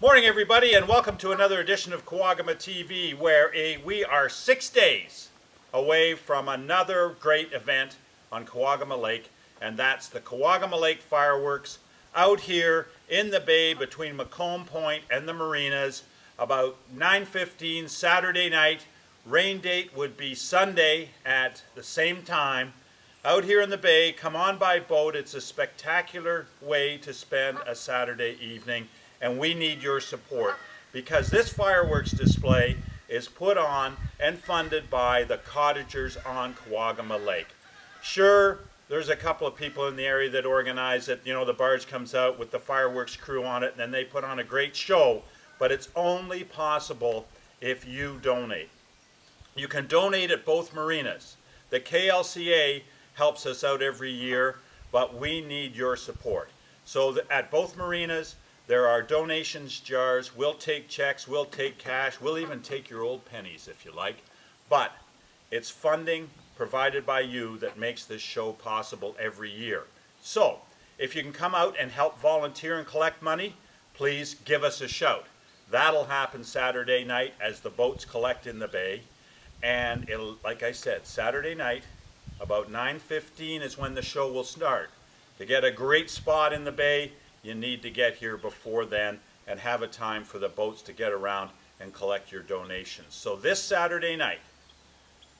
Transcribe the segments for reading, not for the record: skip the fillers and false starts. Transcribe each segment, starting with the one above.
Morning, everybody, and welcome to another edition of Kawagama TV, where we are 6 days away from another great event on Kawagama Lake, and that's the Kawagama Lake fireworks out here in the bay between Macomb Point and the marinas about 9:15 Saturday night. Rain date would be Sunday at the same time. Out here in the bay, come on by boat. It's a spectacular way to spend a Saturday evening, and we need your support because this fireworks display is put on and funded by the cottagers on Kawagama Lake. Sure, there's a couple of people in the area that organize it. You know, the barge comes out with the fireworks crew on it, and then they put on a great show, but it's only possible if you donate. You can donate at both marinas. The KLCA helps us out every year, but we need your support. So at both marinas, there are donations jars. We'll take checks, we'll take cash, we'll even take your old pennies if you like. But it's funding provided by you that makes this show possible every year. So if you can come out and help volunteer and collect money, please give us a shout. That'll happen Saturday night as the boats collect in the bay. And it'll, like I said, Saturday night, about 9:15 is when the show will start. To get a great spot in the bay, you need to get here before then and have a time for the boats to get around and collect your donations. So this Saturday night,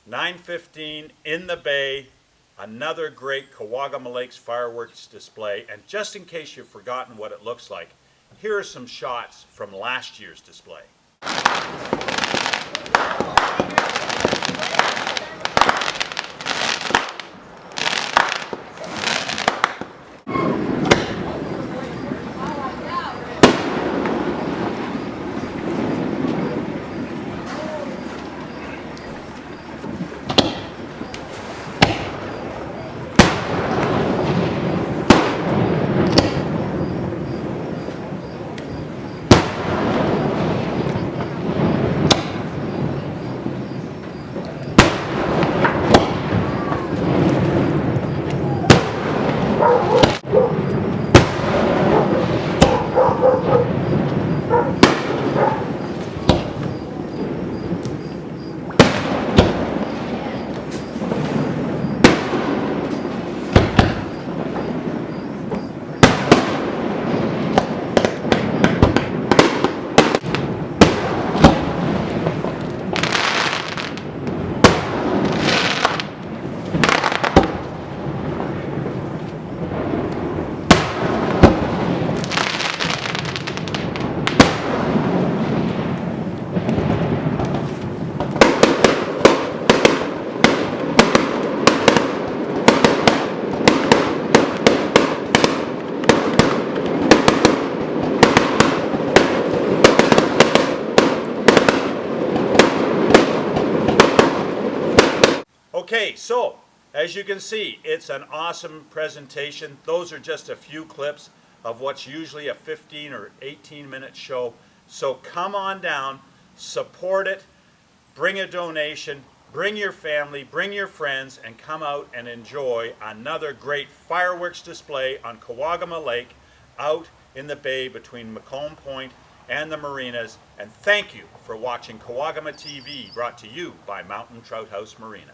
9:15 in the bay, another great Kawagama Lakes fireworks display. And just in case you've forgotten what it looks like, here are some shots from last year's display. Okay, so as you can see, it's an awesome presentation. Those are just a few clips of what's usually a 15 or 18-minute show. So come on down, support it, bring a donation, bring your family, bring your friends, and come out and enjoy another great fireworks display on Kawagama Lake out in the bay between Macomb Point and the marinas. And thank you for watching Kawagama TV, brought to you by Mountain Trout House Marina.